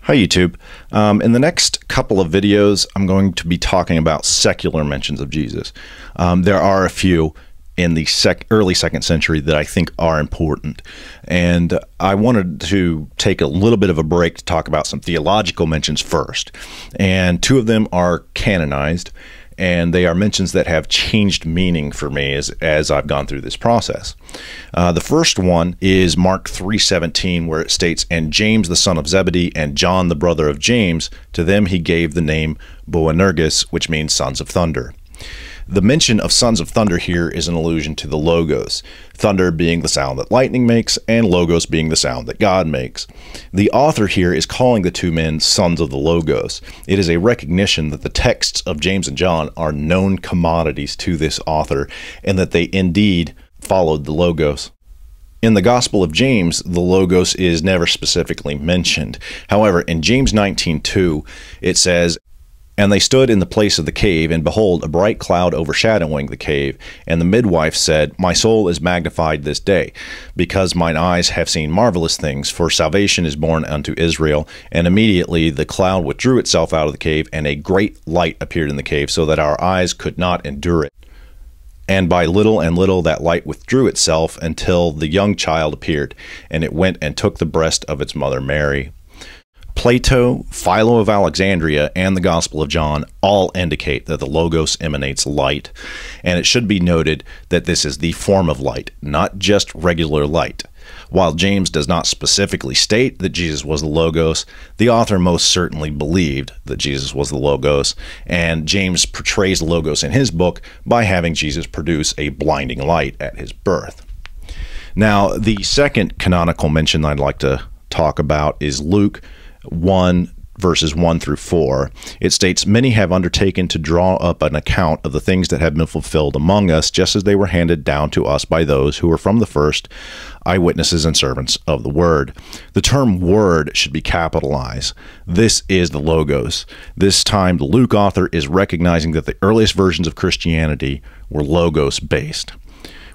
Hi YouTube. In the next couple of videos, I'm going to be talking about secular mentions of Jesus. There are a few in the early 2nd century that I think are important. And I wanted to take a little bit of a break to talk about some theological mentions first. And two of them are canonized, and they are mentions that have changed meaning for me as I've gone through this process. The first one is Mark 3:17, where it states, "And James the son of Zebedee and John the brother of James, to them he gave the name Boanerges, which means sons of thunder." The mention of sons of thunder here is an allusion to the Logos, thunder being the sound that lightning makes, and Logos being the sound that God makes. The author here is calling the two men sons of the Logos. It is a recognition that the texts of James and John are known commodities to this author, and that they indeed followed the Logos. In the Gospel of James, the Logos is never specifically mentioned. However, in James 19:2, it says, "And they stood in the place of the cave, and behold, a bright cloud overshadowing the cave. And the midwife said, My soul is magnified this day, because mine eyes have seen marvelous things, for salvation is born unto Israel. And immediately the cloud withdrew itself out of the cave, and a great light appeared in the cave, so that our eyes could not endure it. And by little and little that light withdrew itself, until the young child appeared, and it went and took the breast of its mother Mary." Plato, Philo of Alexandria, and the Gospel of John all indicate that the Logos emanates light, and it should be noted that this is the form of light, not just regular light. While James does not specifically state that Jesus was the Logos, the author most certainly believed that Jesus was the Logos, and James portrays the Logos in his book by having Jesus produce a blinding light at his birth. Now, the second canonical mention I'd like to talk about is Luke 1 verses 1 through 4. It states, "Many have undertaken to draw up an account of the things that have been fulfilled among us, just as they were handed down to us by those who were from the first eyewitnesses and servants of the word." The term word should be capitalized. This is the Logos. This time the Luke author is recognizing that the earliest versions of Christianity were Logos based.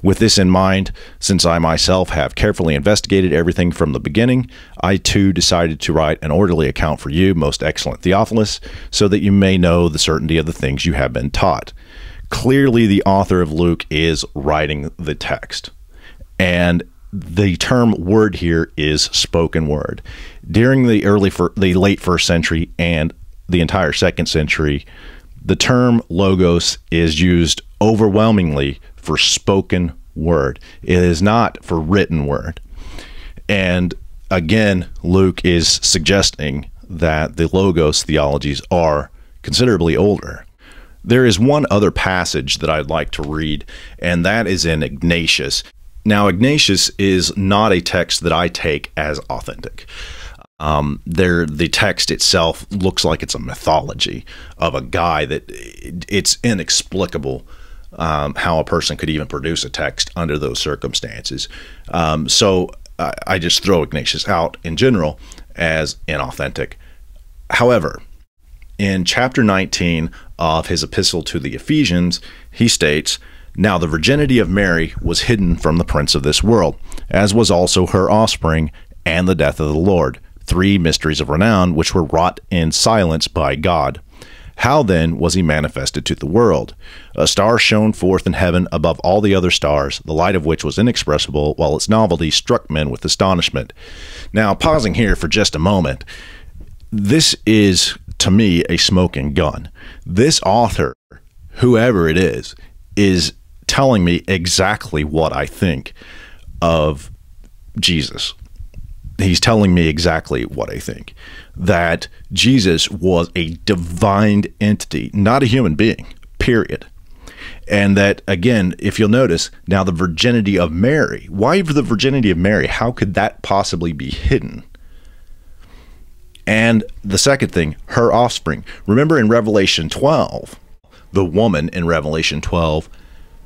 With this in mind, since I myself have carefully investigated everything from the beginning, I too decided to write an orderly account for you, most excellent Theophilus, so that you may know the certainty of the things you have been taught. Clearly, the author of Luke is writing the text, and the term word here is spoken word. During the late 1st century and the entire 2nd century, the term Logos is used overwhelmingly for spoken word. It is not for written word. And again, Luke is suggesting that the Logos theologies are considerably older. There is one other passage that I'd like to read, and that is in Ignatius. Now, Ignatius is not a text that I take as authentic. The text itself looks like it's a mythology of a guy that it's inexplicable how a person could even produce a text under those circumstances. So I just throw Ignatius out in general as inauthentic. However, in chapter 19 of his epistle to the Ephesians, he states, "Now the virginity of Mary was hidden from the prince of this world, as was also her offspring, and the death of the Lord, 3 mysteries of renown, which were wrought in silence by God. How then was he manifested to the world? A star shone forth in heaven above all the other stars, the light of which was inexpressible, while its novelty struck men with astonishment." Now, pausing here for just a moment, this is, to me, a smoking gun. This author, whoever it is telling me exactly what I think of Jesus. He's telling me exactly what I think, that Jesus was a divine entity, not a human being, period. And that, again, if you'll notice, now the virginity of Mary, why the virginity of Mary? How could that possibly be hidden? And the second thing, her offspring. Remember in Revelation 12, the woman in Revelation 12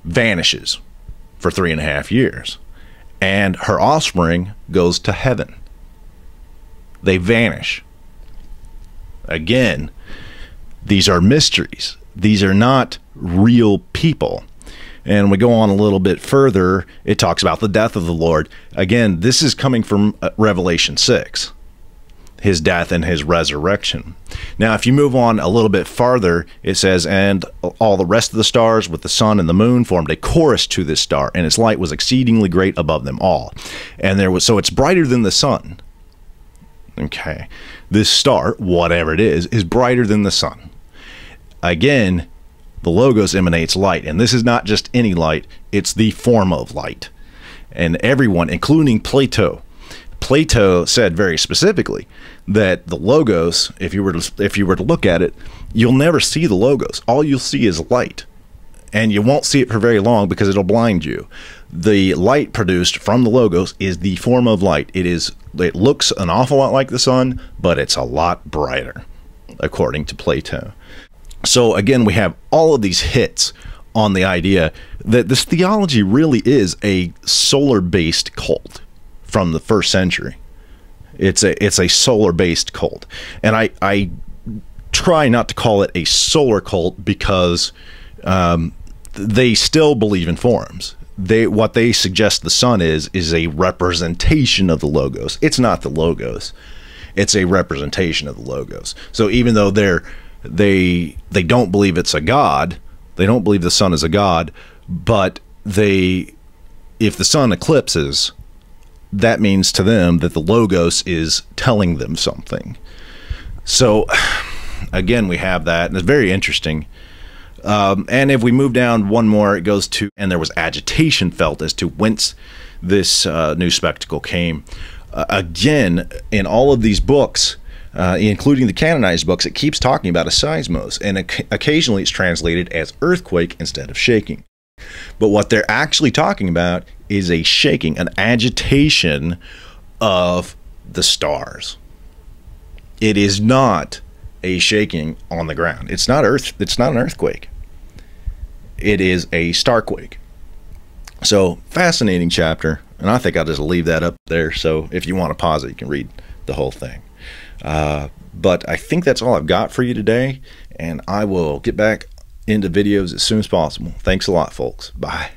vanishes for 3.5 years, and her offspring goes to heaven. They vanish. Again, these are mysteries. These are not real people. And we go on a little bit further, it talks about the death of the Lord. Again, this is coming from Revelation 6. his death and his resurrection. Now, if you move on a little bit farther, it says, and all the rest of the stars with the sun and the moon formed a chorus to this star, and its light was exceedingly great above them all. And so it's brighter than the sun. Okay. This star, whatever it is brighter than the sun. Again, the Logos emanates light, and this is not just any light, it's the form of light. And everyone, including Plato said very specifically that the Logos, if you were to look at it, you'll never see the Logos. All you'll see is light, and you won't see it for very long because it'll blind you. The light produced from the Logos is the form of light. It looks an awful lot like the sun, but it's a lot brighter, according to Plato. So again, we have all of these hits on the idea that this theology really is a solar-based cult from the first century. It's a solar-based cult, and I try not to call it a solar cult because they still believe in forms. What they suggest the sun is a representation of the Logos. It's not the Logos. It's a representation of the Logos. So even though they don't believe it's a god, they don't believe the sun is a god, but if the sun eclipses, that means to them that the Logos is telling them something. So again, we have that, and it's very interesting. And if we move down one more, it goes to, and there was agitation felt as to whence this new spectacle came. Again, in all of these books, including the canonized books, it keeps talking about a seismos, and occasionally it's translated as earthquake instead of shaking. But what they're actually talking about is a shaking, an agitation of the stars. It is not a shaking on the ground. It's not an earthquake. It is a starquake. So, fascinating chapter, and I think I'll just leave that up there, so if you want to pause it, you can read the whole thing. But I think that's all I've got for you today, and I will get back into videos as soon as possible. Thanks a lot, folks. Bye.